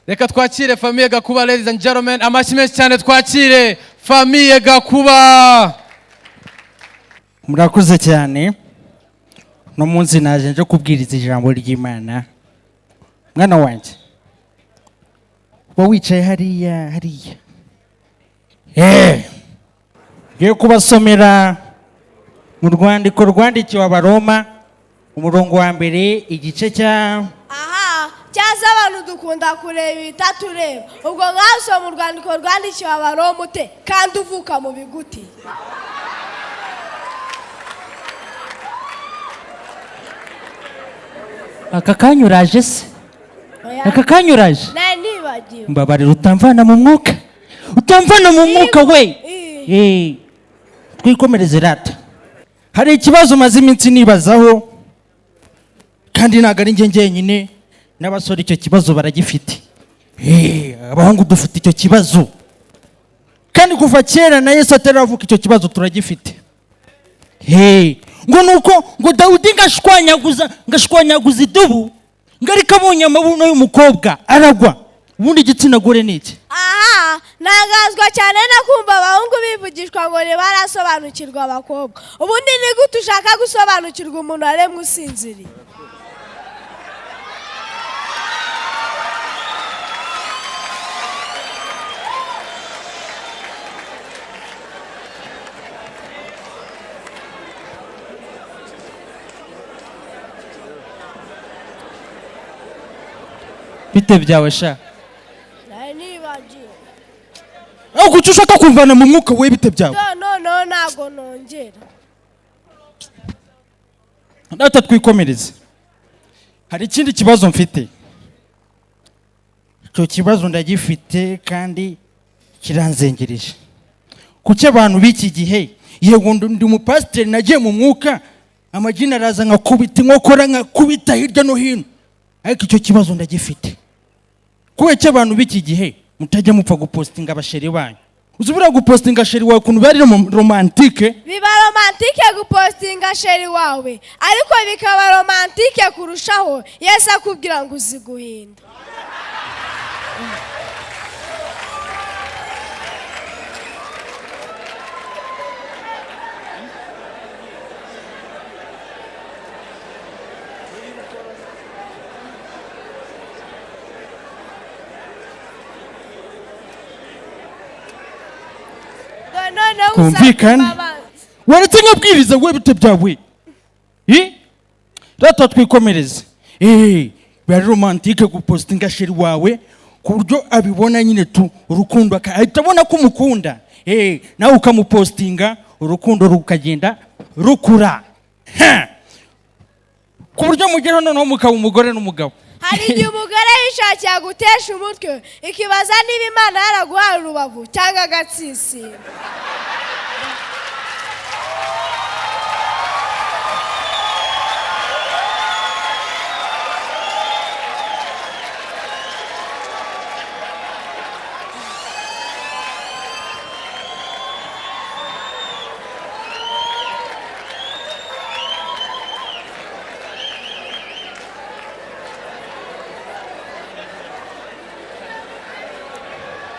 Reka twakire famille Gakuba, ladies and gentlemen. Amashyi menshi cyane twakire famille Gakuba. Murakoze cyane. No munsi naje nje kubwiriza ijambo ry'Imana. Mwana wanjye. Wo wicaye hariya. Ngiye kubasomera mu rwandiko rwandikiwe Abaroma umurongo wa mbere igice cya cyaza abantu dukunda kureba itatureba ubwo nkaso mu rwandiko rwandikiwe Abaroma ute kandi uvuka mu biguti. Akakanyuraje se akakanyuraje nibagiwe mbabarira utamvana mu mwuka we twikomereze rata. Hari ikibazo maze iminsi nibazaho kandi ntago ari njye nyine n'abasore icyo kibazo baragifite. Abahungu dufite icyo kibazo kandi kuva kera na Yesu ataravuka icyo kibazo turagifite. Ngo nuko ngo Dawudi ngashwanyaguza idubu ngarika abonye amabuno y'umukobwa aragwa. Ubundi igitsina gore niki? Nangazwa cyane no kumva abahungu bivugishwa ngo ni barasobanukirwa abakobwa. Ubundi ni gute ushaka gusobanukirwa umuntu aremwe usinziriye? Bite byawe sha? Nibagiwe. Kuki ushaka kumvana mu mwuka we bite byawe? No nago nongera. Data twikomereze. Hari ikindi kibazo mfite. Icyo kibazo ndagifite kandi kiranzengereje. Kuki abantu b'iki gihe yego ndi umupasiteri nagiye mu mwuka amagina araza nkakubita inkokora nkakubita hirya no hino. Ariko icyo kibazo ndagifite. Kuki abantu b'iki gihe mutajya mupfa gupostinga abasheri banyu? Uzubira gupostinga sheri wawe kuntu bari romantike? Biba romantike gupostinga sheri wawe, ariko bikaba romantike kurushaho Yesu akubwira ngo uziguhinda. Kumvikana waretse nkabwiriza we bite byawe. Data twikomereze. Bari romantike gupostinga sheri wawe ku buryo abibona nyine tu urukundo ahita abona ko umukunda. Nawe ukamupostinga urukundo rukagenda rukura. Ku buryo mugera noneho mukaba umugore n'umugabo. Hari igihe umugore yishakiye gutesha umutwe ikibaza niba Imana yaraguhaye urubavu cyangwa agatsisi.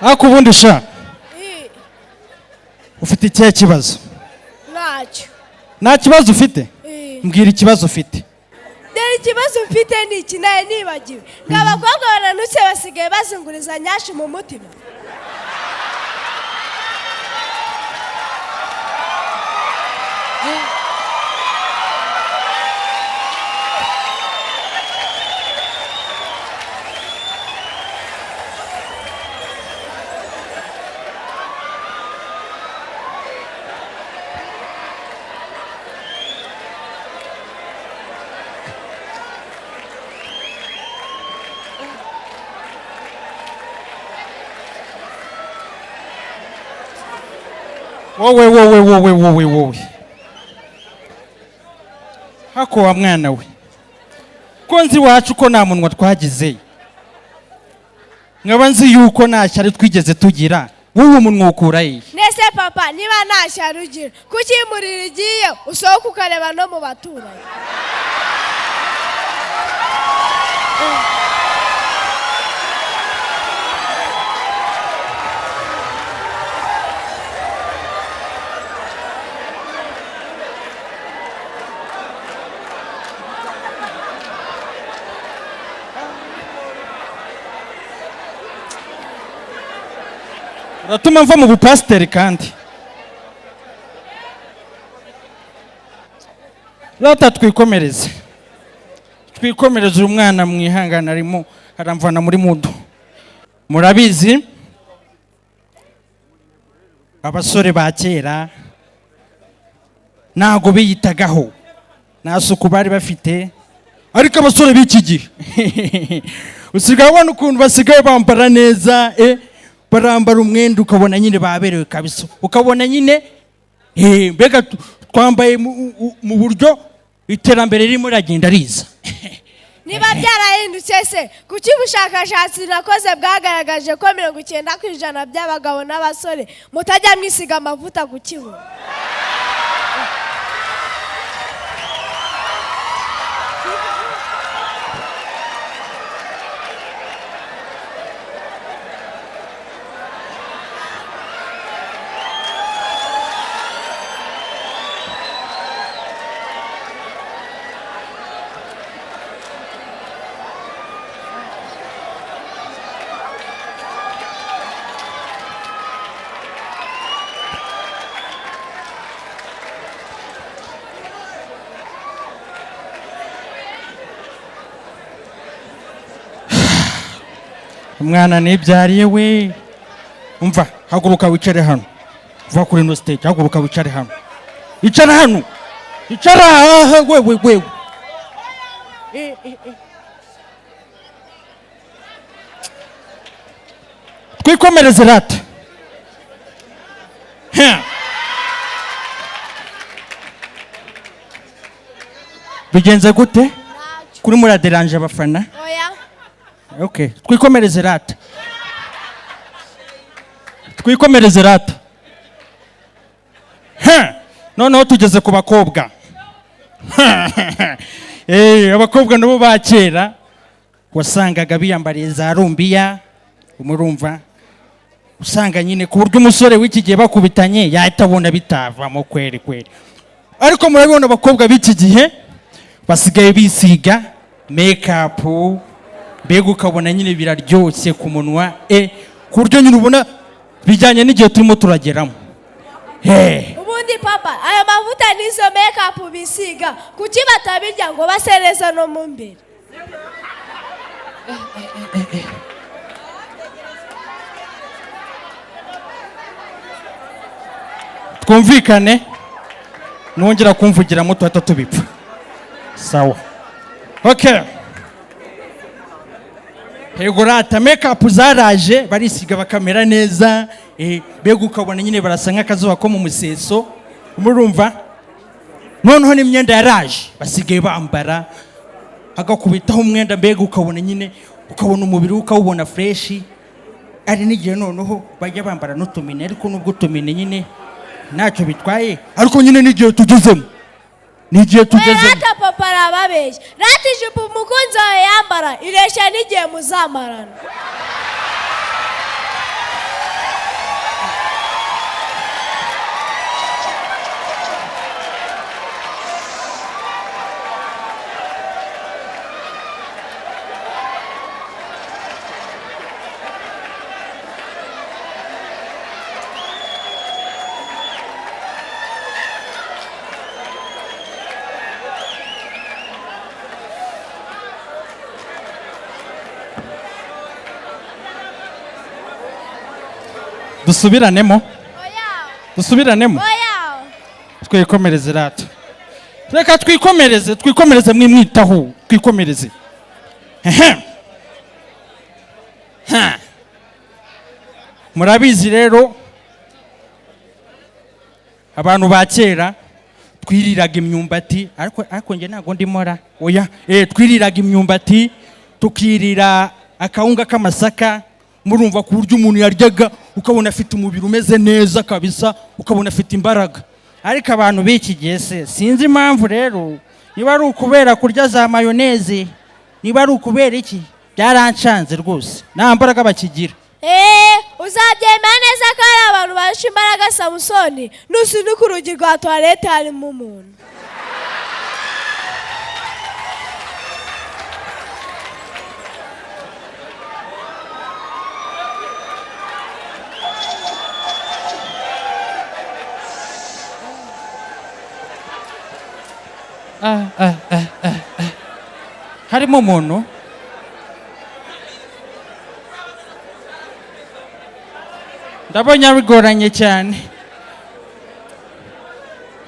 Ako ubundi sha ufite ikihe kibazo? Ntacyo. Nta kibazo ufite? Mbwira ikibazo ufite. Dore ikibazo mfite ni iki naye nibagiwe. Ngabakobwa baranutse basigaye bazunguriza nyashi mu mutima. Wowe hako wa mwana we ko nzi wacu ko nta munwa twagize nkaba nzi yuko nta cyari twigeze tugira wowe umunwa ukura he? Nese papa niba nta cyari ugira kuki imurira igiye usohoka ukareba no mu baturanyi? uratuma mva mu bupasiteri kandi rata twikomereze uyu mwana mwihangana arimo aramvana muri mudu. Murabizi abasore ba kera ntago biyitagaho, nta suku bari bafite, ariko abasore b'iki gihe usigaye ubona ukuntu basigaye bambara neza, barambara umwenda ukabona nyine baberewe kabisa, ukabona nyine mbega twambaye mu buryo iterambere ririmo riragenda riza. Niba byarahindutse se, kuki ubushakashatsi nakoze bwagaragaje ko 90% by'abagabo n'abasore mutajya mwisiga amavuta ku kibuno? Umwana nibyariye we, umva haguruka wicare hano, uva kuri no stage, haguruka wicare hano, icara hano, icara wewe. Twikomereze rata. Bigenze gute? Kuri muraderanje abafana? Oya. Okay, twikomereze rata. Noneho tugeze ku bakobwa. Abakobwa nabo ba kera wasangaga biyambariye za rumbiya, umurumva usanga nyine ku buryo umusore w'iki gihe bakubitanye yahita abona bitavamo kweri. Ariko murabibona abakobwa b'iki gihe basigaye bisiga make-up, mbega ukabona nyine biraryoshye ku munwa, ku buryo nyine ubona bijyanye n'igihe turimo turageramo. Ubundi papa, aya mavuta n'izo make-up bisiga kuki batabirya ngo basereza no mu mbere? Twumvikane, nongera kumvugiramo tuhita tubipfa. Sawa. Okay. Rata make-up zaraje barisiga bakamera neza, mbega ukabona nyine barasa nk'akazuba ko mu museso, umurumva. Noneho n'imyenda yaraje basigaye bambara, agakubitaho umwenda mbega ukabona nyine, ukabona umubiri ukawubona fresh. Ari n'igihe noneho bajya bambara n'utumine, ariko nubwo utumine nyine ntacyo bitwaye, ariko nyine n'igihe tugezemo. Rata papa arababeshya. Rata ijipo umukunzi wawe yambara ireshya n'igihe muzamarana. Dusubiranemo. Oya. Twikomereze rata. Reka twikomereze mwimwitaho, twikomereze. Murabizi rero abantu ba kera twiriraga imyumbati, ariko nge ntago ndimora. Oya, twiriraga imyumbati, tukirira akawunga k'amasaka, murumva ku buryo umuntu yaryaga ukabona afite umubiri umeze neza kabisa, ukabona afite imbaraga. Ariko abantu b'iki gihe se sinzi impamvu rero, niba ari ukubera kurya za mayoneze, niba ari ukubera iki, byarancanze rwose, nta mbaraga bakigira. Uzabyemera neza ko ari abantu barusha imbaraga Samusoni nusunika urugi rwa toilette harimo umuntu. harimo umuntu ndabonye bigoranye cyane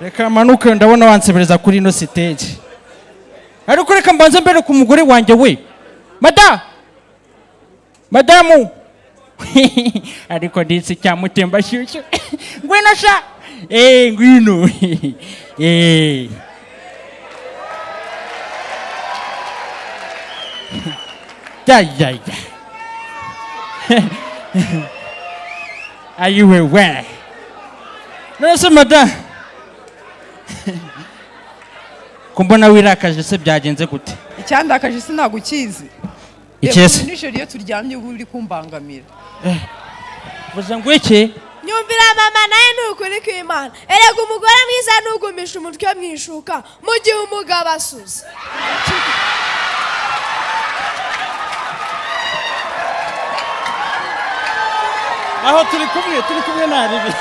reka manuke ndabona wansebereza kuri ino stage ariko reka mbanze mbere ku mugore wanjye we madamu ariko nditse cyamutemba shyushyu ngwino sha ngwino ya ayiwe we nose madamu kumbona wirakaje se byagenze gute icyandakaje sinagukizi ikese nijoro iyo turyamye uri kumbangamira vuze ngo iki nyumvira mama naye nukuri kw'Imana erega umugore mwiza nugumisha umutwe mwishuka mu gihe umugabo asuze aho turi kumwe naribi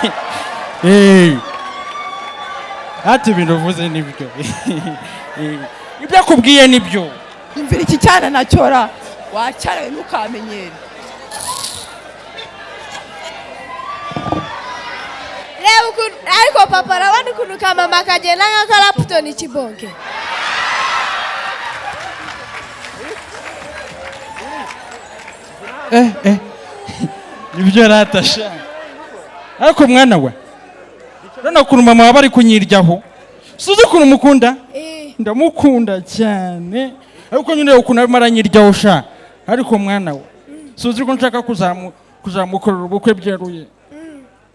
ati ibintu uvuze nibyo ibyo akubwiye nibyo imvira iki cyane nacyora wacyarawe ntukamenyere reba ukuntu ariko papa arabona ukuntu kamama kagenda nk'akaraputoni kibonke ibyo ratasha ariko mwana we urabona ukuntu mama waba ari kunyiryaho suzi ukuntu mukunda ndamukunda cyane ariko nyine ukuntu arimo aranyiryaho sha ariko mwana we suzi ko nshaka kuzamukorera ubukwe byeruye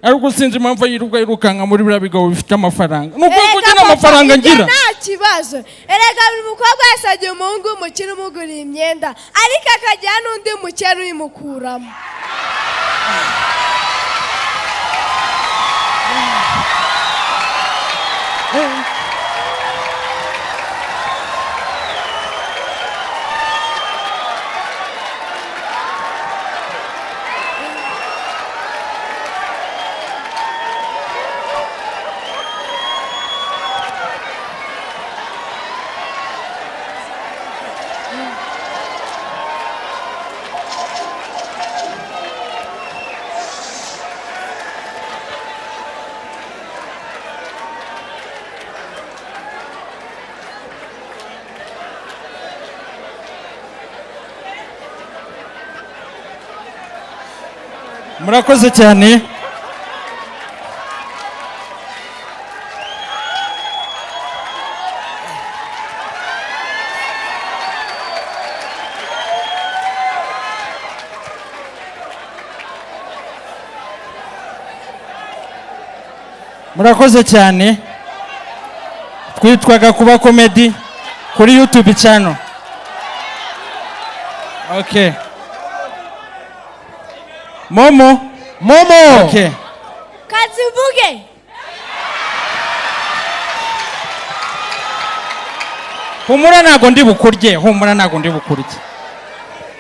ariko sinzi impamvu yirukanka muri biriya bigabo bifite amafaranga nuko kugira amafaranga ngira nta kibazo erega buri mukobwa wese agira umuhungu w'umukire umuguriye imyenda ariko akagira n'undi mukene uyimukuramo murakoze cyane murakoze cyane twitwa Gakuba Comedy kuri YouTube channel okay Momo okay kazivuge humura ntago ndi bukurye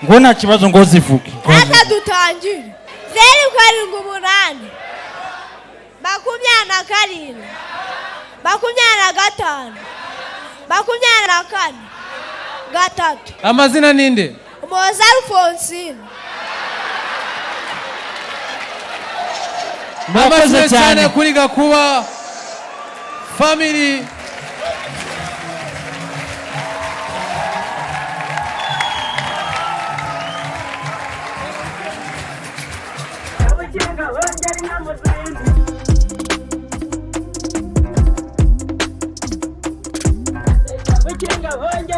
ngo nta kibazo ngo zivuge ata dutangire 0 7 8 7 amazina ninde Moza Alphonsine murakoze cyane kuri Gakuba family Ujye